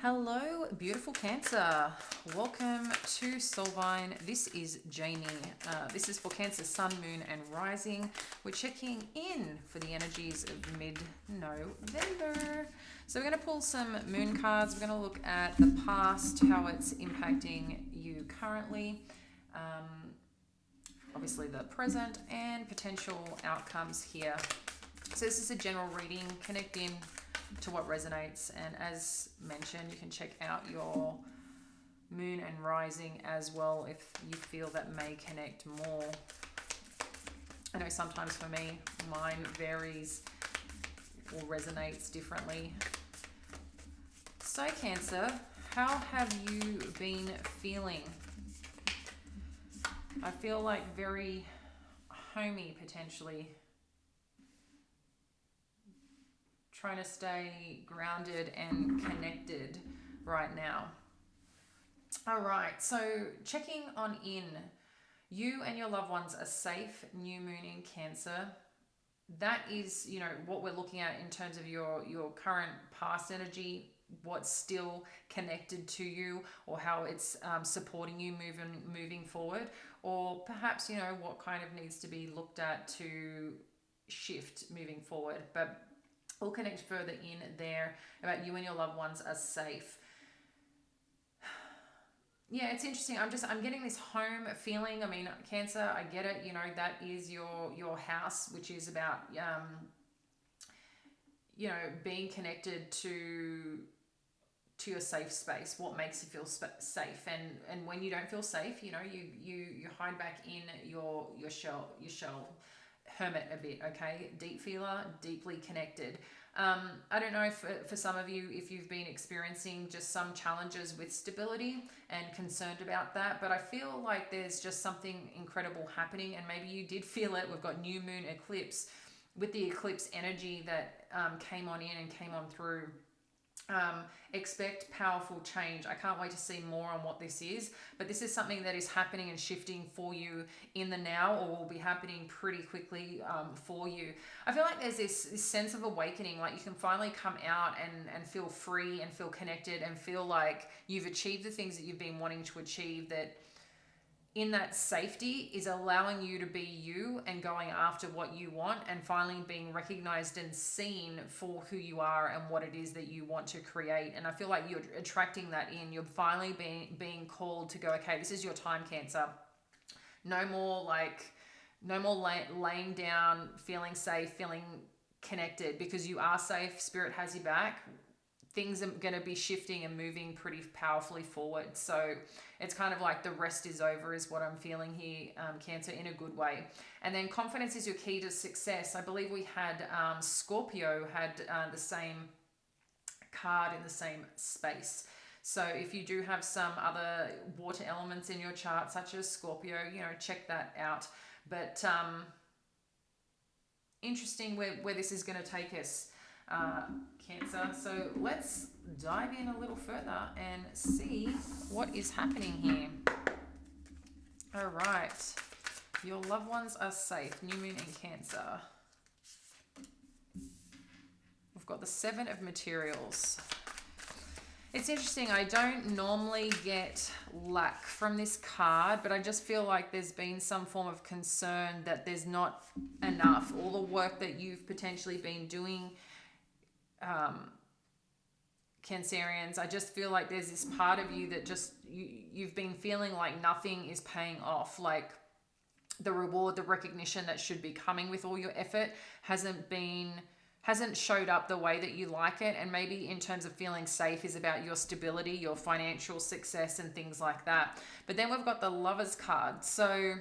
Hello, beautiful Cancer. Welcome to Soulvine. This is Jamie. This is for Cancer, Sun, Moon, and Rising. We're checking in for the energies of mid-November. So we're going to pull some moon cards. We're going to look at the past, how it's impacting you currently, obviously the present, and potential outcomes here. So this is a general reading. Connect in to what resonates, and as mentioned, you can check out your moon and rising as well if you feel that may connect more. I know sometimes for me mine varies or resonates differently. So Cancer, how have you been feeling? I feel like very homey potentially. Trying to stay grounded and connected right now. All right, so checking on in. You and your loved ones are safe. New moon in Cancer. That is, what we're looking at in terms of your current past energy, what's still connected to you, or how it's supporting you moving forward, or perhaps what kind of needs to be looked at to shift moving forward. But we'll connect further in there about you and your loved ones are safe. Yeah, it's interesting. I'm getting this home feeling. I mean, Cancer, I get it. That is your house, which is about being connected to your safe space. What makes you feel safe, and when you don't feel safe, you hide back in your shell, hermit a bit. Okay, deep feeler, deeply connected. I don't know if for some of you, if you've been experiencing just some challenges with stability and concerned about that, but I feel like there's just something incredible happening, and maybe you did feel it. We've got new moon eclipse, with the eclipse energy that came on in and came on through. Expect powerful change. I can't wait to see more on what this is, but this is something that is happening and shifting for you in the now, or will be happening pretty quickly for you. I feel like there's this sense of awakening, like you can finally come out and feel free and feel connected and feel like you've achieved the things that you've been wanting to achieve, that in that safety is allowing you to be you and going after what you want, and finally being recognized and seen for who you are and what it is that you want to create. And I feel like you're attracting that in. You're finally being called to go, okay, this is your time, Cancer. No more laying down, feeling safe, feeling connected, because you are safe. Spirit has you back. Things are going to be shifting and moving pretty powerfully forward. So it's kind of like the rest is over is what I'm feeling here, Cancer, in a good way. And then confidence is your key to success. I believe we had Scorpio had the same card in the same space. So if you do have some other water elements in your chart, such as Scorpio, check that out. But interesting where this is going to take us. Cancer. So let's dive in a little further and see what is happening here. All right. Your loved ones are safe. New moon in Cancer. We've got the Seven of Materials. It's interesting. I don't normally get lack from this card, but I just feel like there's been some form of concern that there's not enough. All the work that you've potentially been doing, Cancerians, I just feel like there's this part of you that just you've been feeling like nothing is paying off, like the reward, the recognition that should be coming with all your effort hasn't showed up the way that you like it. And maybe in terms of feeling safe is about your stability, your financial success and things like that. But then we've got the Lovers card. So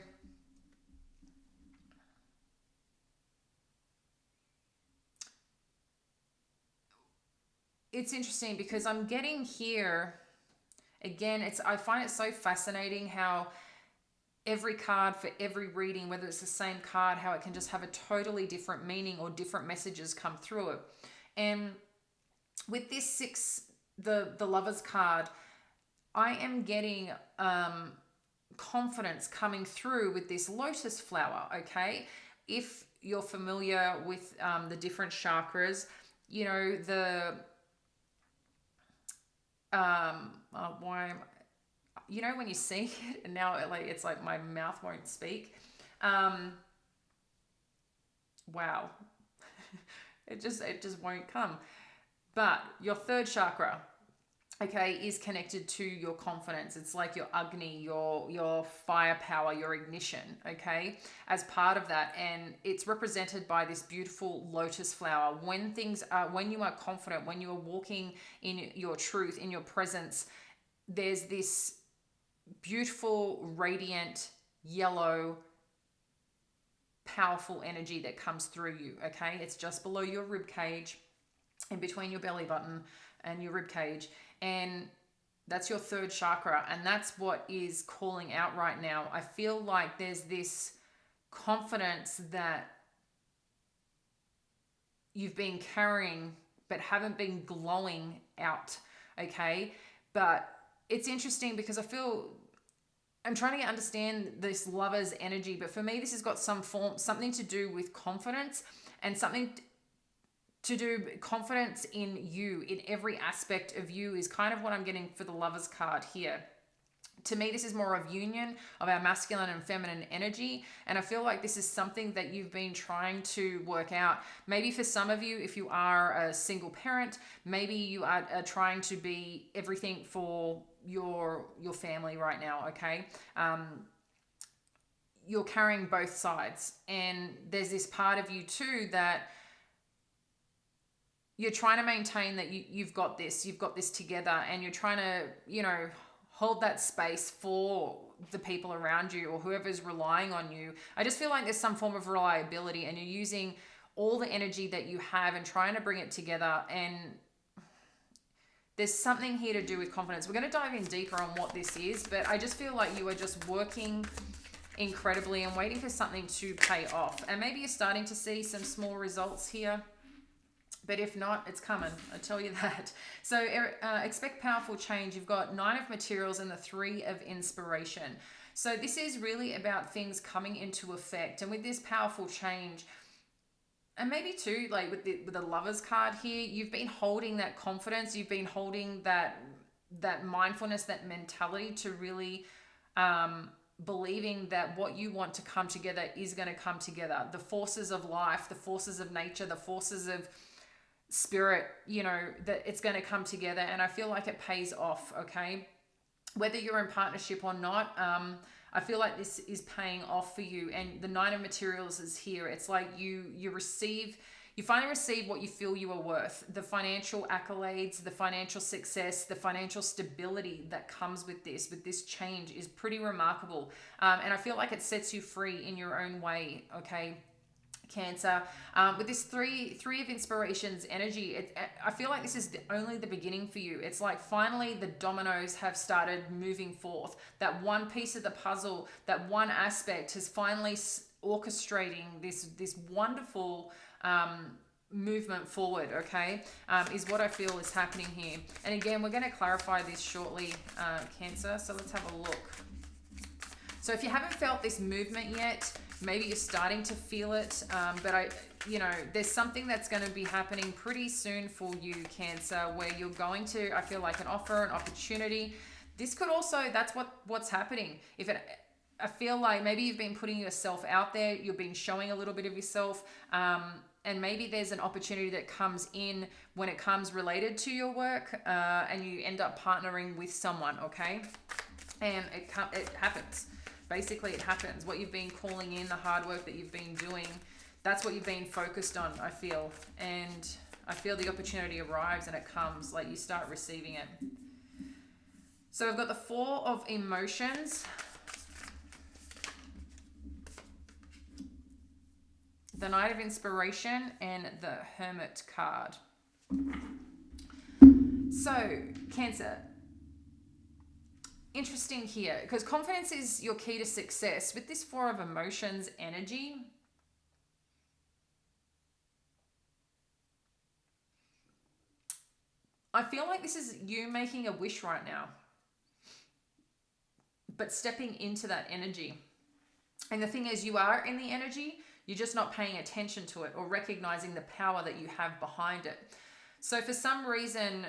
it's interesting because I'm getting here again, I find it so fascinating how every card for every reading, whether it's the same card, how it can just have a totally different meaning or different messages come through it. And with this the Lovers card, I am getting confidence coming through with this lotus flower. Okay, if you're familiar with the different chakras, the why am you know when you see it and now it's like my mouth won't speak. Um, wow, it just won't come. But your third chakra, okay, is connected to your confidence. It's like your Agni, your firepower, your ignition, okay, as part of that. And it's represented by this beautiful lotus flower. When you are confident, when you are walking in your truth, in your presence, there's this beautiful, radiant, yellow, powerful energy that comes through you, okay? It's just below your rib cage, in between your belly button and your rib cage. And that's your third chakra. And that's what is calling out right now. I feel like there's this confidence that you've been carrying but haven't been glowing out, okay? But it's interesting because I'm trying to understand this lover's energy, but for me, this has got something to do with confidence, and something to do confidence in you, in every aspect of you, is kind of what I'm getting for the lover's card here. To me, this is more of union of our masculine and feminine energy. And I feel like this is something that you've been trying to work out. Maybe for some of you, if you are a single parent, maybe you are trying to be everything for your family right now, okay? You're carrying both sides. And there's this part of you too that you're trying to maintain that you've got this together, and you're trying to, hold that space for the people around you or whoever's relying on you. I just feel like there's some form of reliability, and you're using all the energy that you have and trying to bring it together. And there's something here to do with confidence. We're going to dive in deeper on what this is, but I just feel like you are just working incredibly and waiting for something to pay off. And maybe you're starting to see some small results here. But if not, it's coming. I tell you that. So expect powerful change. You've got 9 of materials and the 3 of inspiration. So this is really about things coming into effect. And with this powerful change, and maybe too, like with the lover's card here, you've been holding that confidence. You've been holding that mindfulness, that mentality to really believing that what you want to come together is going to come together. The forces of life, the forces of nature, the forces of spirit, that it's going to come together. And I feel like it pays off, okay? Whether you're in partnership or not, I feel like this is paying off for you. And the 9 of materials is here. It's like you finally receive what you feel you are worth. The financial accolades, the financial success, the financial stability that comes with this change is pretty remarkable. And I feel like it sets you free in your own way, okay? Cancer, with this three of inspirations energy, I feel like this is only the beginning for you. It's like finally the dominoes have started moving forth. That one piece of the puzzle, that one aspect is finally orchestrating this wonderful movement forward, okay, is what I feel is happening here. And again, we're going to clarify this shortly, Cancer, so let's have a look. So if you haven't felt this movement yet, maybe you're starting to feel it, but there's something that's going to be happening pretty soon for you, Cancer, where you're going to, I feel like, an offer, an opportunity. This could also, that's what's happening. I feel like maybe you've been putting yourself out there, you've been showing a little bit of yourself, and maybe there's an opportunity that comes in when it comes related to your work, and you end up partnering with someone, okay? And it happens. Basically, it happens. What you've been calling in, the hard work that you've been doing, that's what you've been focused on, I feel. And I feel the opportunity arrives and it comes, like you start receiving it. So I've got the 4 of emotions, the Knight of Inspiration, and the Hermit card. So, Cancer, interesting here, because confidence is your key to success. With this 4 of emotions energy, I feel like this is you making a wish right now, but stepping into that energy. And the thing is, you are in the energy, you're just not paying attention to it or recognizing the power that you have behind it. So for some reason,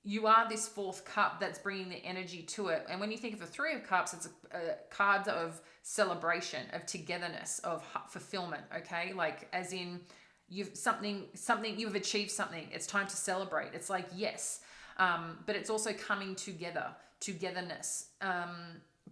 you are this fourth cup that's bringing the energy to it. And when you think of the Three of Cups, it's a card of celebration, of togetherness, of fulfillment. Okay, like as in you've you've achieved something. It's time to celebrate. It's like yes, but it's also coming together, togetherness.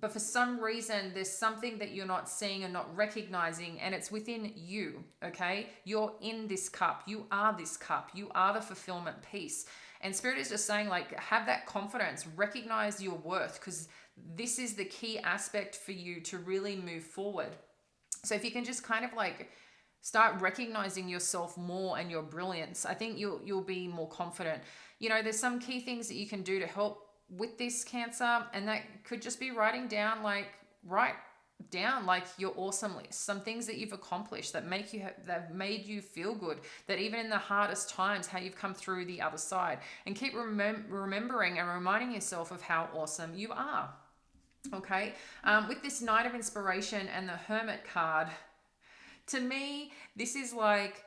But for some reason, there's something that you're not seeing and not recognizing, and it's within you. Okay, you're in this cup. You are this cup. You are the fulfillment piece. And Spirit is just saying, like, have that confidence, recognize your worth, because this is the key aspect for you to really move forward. So if you can just kind of like start recognizing yourself more and your brilliance, I think you'll be more confident. You know, there's some key things that you can do to help with this, Cancer, and that could just be writing down write down like your awesome list, some things that you've accomplished that that made you feel good, that even in the hardest times, how you've come through the other side, and keep remembering and reminding yourself of how awesome you are. Okay, with this Knight of Inspiration and the Hermit card, to me, this is like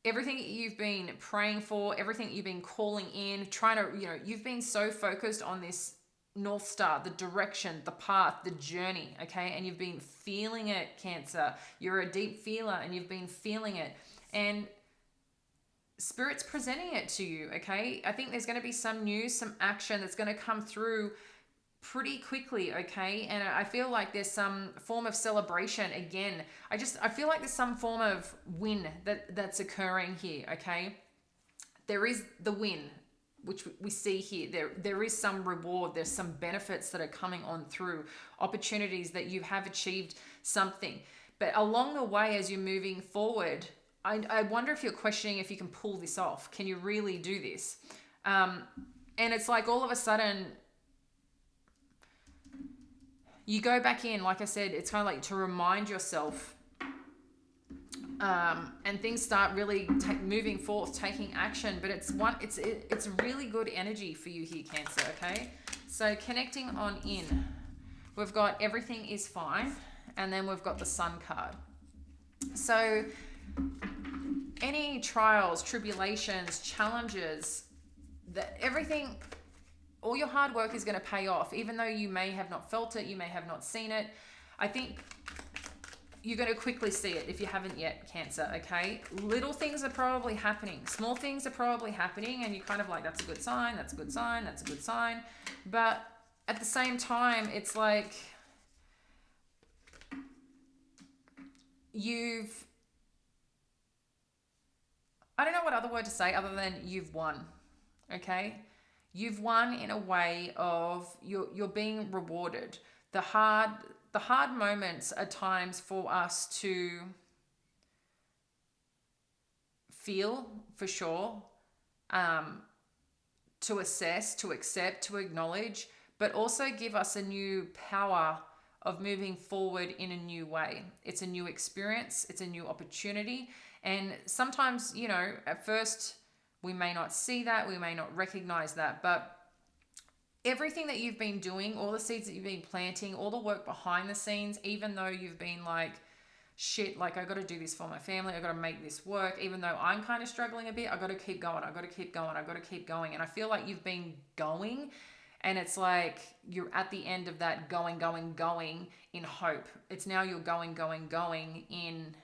everything you've been praying for, everything you've been calling in, trying to, you've been so focused on this North Star, the direction, the path, the journey, okay? And you've been feeling it, Cancer. You're a deep feeler and you've been feeling it. And Spirit's presenting it to you, okay? I think there's going to be some news, some action that's going to come through pretty quickly, okay? And I feel like there's some form of celebration again. I feel like there's some form of win that's occurring here, okay? There is the win, which we see here. There is some reward, there's some benefits that are coming on through, opportunities that you have achieved something. But along the way, as you're moving forward, I wonder if you're questioning if you can pull this off. Can you really do this? And it's like all of a sudden, you go back in, like I said, it's kind of like to remind yourself, and things start really moving forth, taking action. But it's really good energy for you here, Cancer, okay? So connecting on in, we've got everything is fine, and then we've got the Sun card. So any trials, tribulations, challenges, everything, all your hard work is going to pay off, even though you may have not felt it, you may have not seen it. I think you're going to quickly see it if you haven't yet, Cancer, okay? Little things are probably happening. Small things are probably happening, and you're kind of like, that's a good sign, that's a good sign, that's a good sign. But at the same time, it's like I don't know what other word to say other than you've won, okay? You've won in a way of you're being rewarded. The hard moments are times for us to feel, for sure, to assess, to accept, to acknowledge, but also give us a new power of moving forward in a new way. It's a new experience, it's a new opportunity. And sometimes, at first we may not see that, we may not recognize that, but everything that you've been doing, all the seeds that you've been planting, all the work behind the scenes, even though you've been like, shit, like I got to do this for my family, I got to make this work, even though I'm kind of struggling a bit, I got to keep going, I got to keep going, I got to keep going. And I feel like you've been going, and it's like you're at the end of that going in hope. It's now you're going in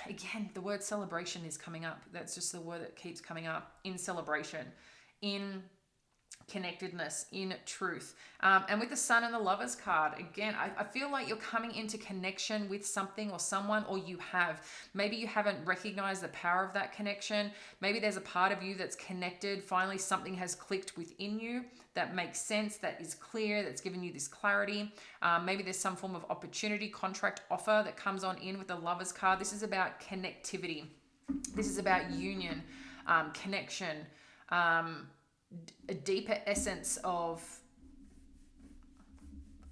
again, the word celebration is coming up. That's just the word that keeps coming up. In celebration, in connectedness, in truth. And with the Sun and the Lovers card, again, I feel like you're coming into connection with something or someone, or you have. Maybe you haven't recognized the power of that connection. Maybe there's a part of you that's connected. Finally, something has clicked within you that makes sense, that is clear, that's given you this clarity. Maybe there's some form of opportunity, contract, offer that comes on in with the Lovers card. This is about connectivity. This is about union, connection, a deeper essence of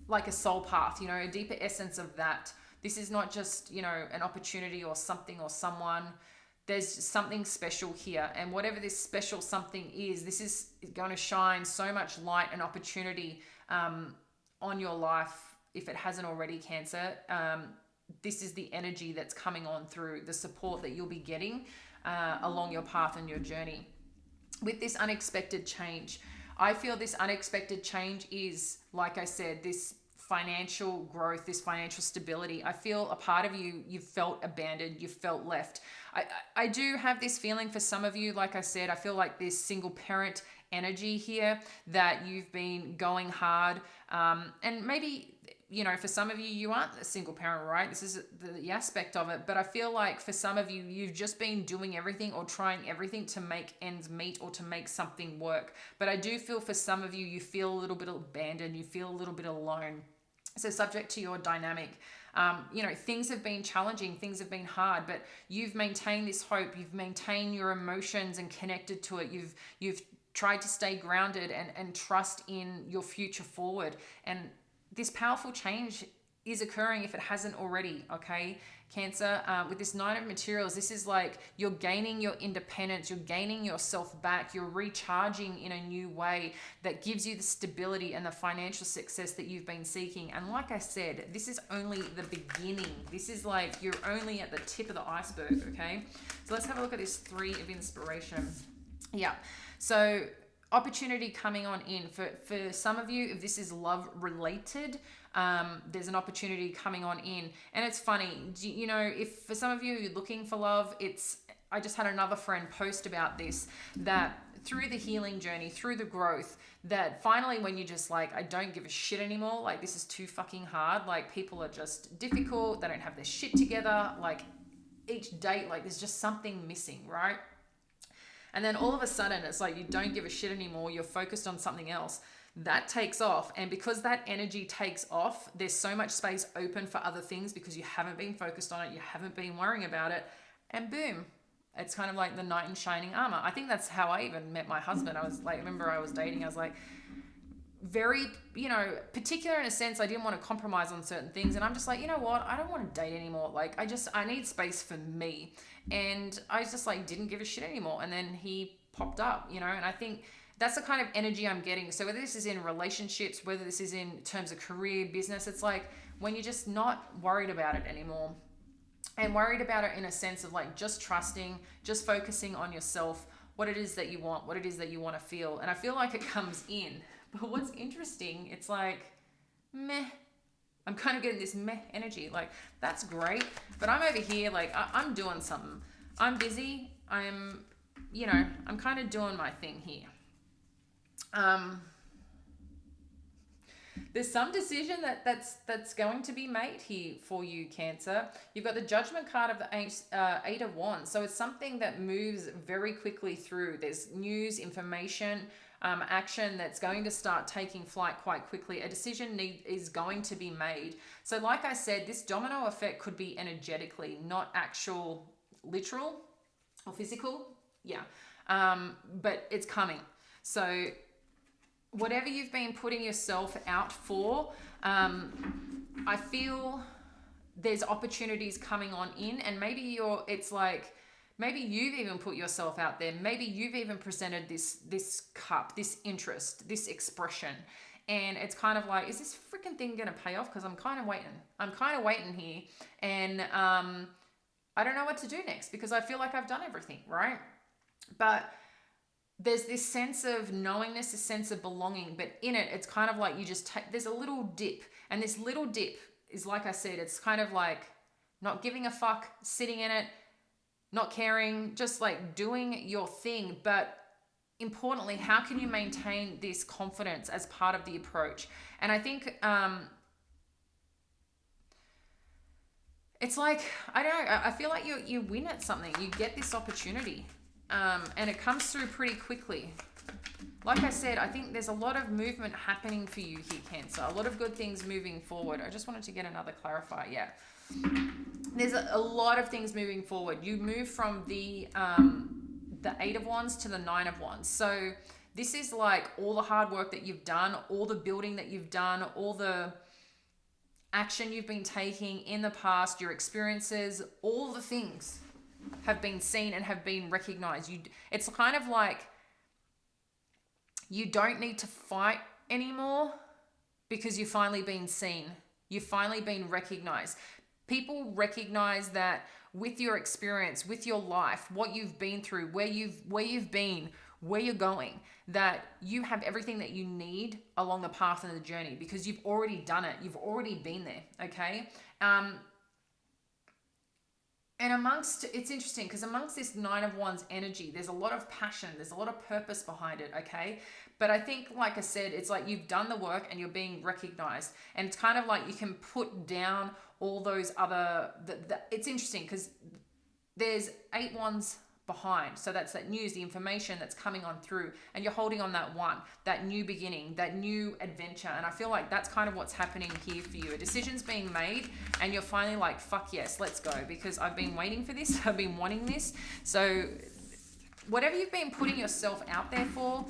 like a soul path, a deeper essence of that. This is not just, an opportunity or something or someone. There's something special here. And whatever this special something is, this is going to shine so much light and opportunity on your life if it hasn't already, Cancer. this is the energy that's coming on through the support that you'll be getting along your path and your journey. With this unexpected change, I feel this unexpected change is, like I said, this financial growth, this financial stability. I feel a part of you, you've felt abandoned, you've felt left. I do have this feeling for some of you, like I said, I feel like this single parent energy here, that you've been going hard. And maybe, you know, for some of you, you aren't a single parent, right? This is the aspect of it. But I feel like for some of you, you've just been doing everything or trying everything to make ends meet or to make something work. But I do feel for some of you, you feel a little bit abandoned, you feel a little bit alone. So subject to your dynamic, you know, things have been challenging, things have been hard, but you've maintained this hope, you've maintained your emotions and connected to it. You've tried to stay grounded and trust in your future forward. And this powerful change is occurring if it hasn't already, okay? Cancer, with this Nine of Materials, this is like you're gaining your independence, you're gaining yourself back, you're recharging in a new way that gives you the stability and the financial success that you've been seeking. And like I said, this is only the beginning. This is like you're only at the tip of the iceberg, okay? So let's have a look at this Three of Inspiration. Yeah, so opportunity coming on in for some of you. If this is love related, there's an opportunity coming on in. And it's funny, you know, if for some of you you're looking for love, I just had another friend post about this, that through the healing journey, through the growth, that finally when you just like, I don't give a shit anymore, like this is too fucking hard, like people are just difficult, they don't have their shit together, like each date, like there's just something missing, right? And then all of a sudden, it's like you don't give a shit anymore. You're focused on something else. That takes off. And because that energy takes off, there's so much space open for other things because you haven't been focused on it. You haven't been worrying about it. And boom, it's kind of like the knight in shining armor. I think that's how I even met my husband. I was like, remember I was dating, I was like, very, you know, particular in a sense. I didn't want to compromise on certain things. And I'm just like, you know what? I don't want to date anymore. Like, I need space for me. And I just like, didn't give a shit anymore. And then he popped up, you know, and I think that's the kind of energy I'm getting. So whether this is in relationships, whether this is in terms of career, business, it's like when you're just not worried about it anymore, and worried about it in a sense of like just trusting, just focusing on yourself, what it is that you want, what it is that you want to feel. And I feel like it comes in. But what's interesting, it's like, meh. I'm kind of getting this meh energy. Like, that's great. But I'm over here, like, I'm doing something. I'm busy. I'm kind of doing my thing here. There's some decision that's going to be made here for you, Cancer. You've got the Judgment card of the Eight of Wands. So it's something that moves very quickly through. There's news, information, action that's going to start taking flight quite quickly. A decision is going to be made. So like I said, this domino effect could be energetically, not actual literal or physical. Yeah. But it's coming. So whatever you've been putting yourself out for, I feel there's opportunities coming on in, and maybe maybe you've even put yourself out there. Maybe you've even presented this cup, this interest, this expression. And it's kind of like, is this freaking thing going to pay off? Because I'm kind of waiting here. And I don't know what to do next because I feel like I've done everything, right? But there's this sense of knowingness, a sense of belonging. But in it, it's kind of like you just there's a little dip. And this little dip is, like I said, it's kind of like not giving a fuck, sitting in it, not caring, just like doing your thing. But importantly, how can you maintain this confidence as part of the approach? And I think it's like, I don't know, I feel like you win at something. You get this opportunity and it comes through pretty quickly. Like I said, I think there's a lot of movement happening for you here, Cancer. A lot of good things moving forward. I just wanted to get another clarifier. Yeah. There's a lot of things moving forward. You move from the Eight of Wands to the Nine of Wands. So this is like all the hard work that you've done, all the building that you've done, all the action you've been taking in the past, your experiences, all the things have been seen and have been recognized. It's kind of like you don't need to fight anymore because you've finally been seen. You've finally been recognized. People recognize that with your experience, with your life, what you've been through, where you've been, where you're going, that you have everything that you need along the path and the journey because you've already done it. You've already been there. Okay. And it's interesting because amongst this Nine of Wands energy, there's a lot of passion, there's a lot of purpose behind it, okay? But I think, like I said, it's like you've done the work and you're being recognized. And it's kind of like you can put down all those other, it's interesting because there's 8 wands behind. So that's that news, the information that's coming on through, and you're holding on that one, that new beginning, that new adventure. And I feel like that's kind of what's happening here for you. A decision's being made and you're finally like, fuck yes, let's go, because I've been waiting for this. I've been wanting this. So whatever you've been putting yourself out there for,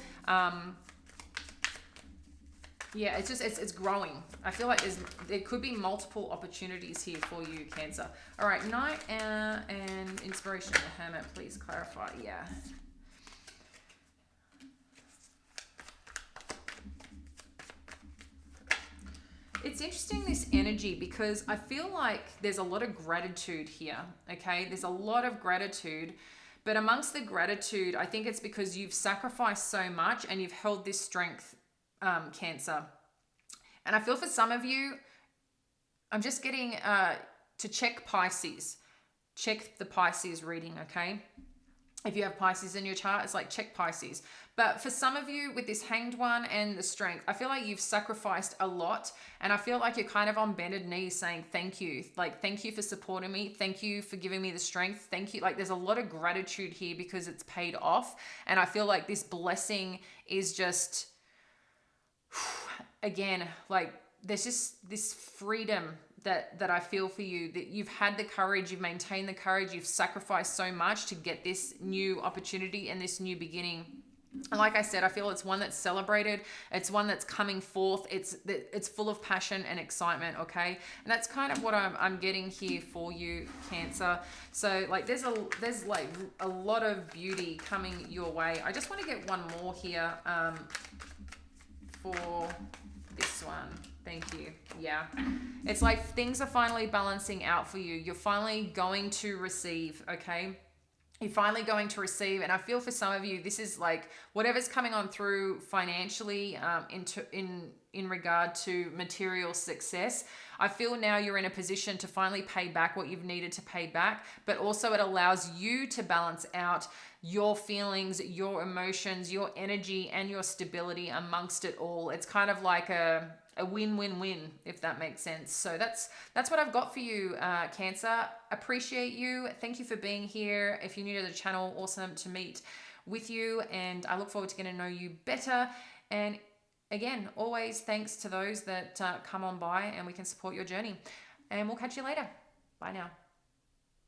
yeah, it's growing. I feel like there could be multiple opportunities here for you, Cancer. All right, Knight and Inspiration and the Hermit, please clarify. Yeah. It's interesting, this energy, because I feel like there's a lot of gratitude here, okay? There's a lot of gratitude. But amongst the gratitude, I think it's because you've sacrificed so much and you've held this strength, Cancer. And I feel for some of you, I'm just getting to check Pisces. Check the Pisces reading, okay? If you have Pisces in your chart, it's like check Pisces. But for some of you with this Hanged One and the Strength, I feel like you've sacrificed a lot. And I feel like you're kind of on bended knees saying thank you. Like, thank you for supporting me. Thank you for giving me the strength. Thank you. Like, there's a lot of gratitude here because it's paid off. And I feel like this blessing is just, again, like there's just this freedom that I feel for you, that you've had the courage, you've maintained the courage, you've sacrificed so much to get this new opportunity and this new beginning. And like I said, I feel it's one that's celebrated. It's one that's coming forth. It's full of passion and excitement, okay? And that's kind of what I'm getting here for you, Cancer. So like there's like a lot of beauty coming your way. I just want to get one more here for this one. Thank you. Yeah. It's like things are finally balancing out for you. You're finally going to receive, okay? You're finally going to receive. And I feel for some of you, this is like whatever's coming on through financially in regard to material success. I feel now you're in a position to finally pay back what you've needed to pay back, but also it allows you to balance out your feelings, your emotions, your energy, and your stability amongst it all. It's kind of like a win-win-win, if that makes sense. So that's what I've got for you, Cancer. Appreciate you. Thank you for being here. If you're new to the channel, awesome to meet with you, and I look forward to getting to know you better. And again, always thanks to those that come on by and we can support your journey. And we'll catch you later. Bye now.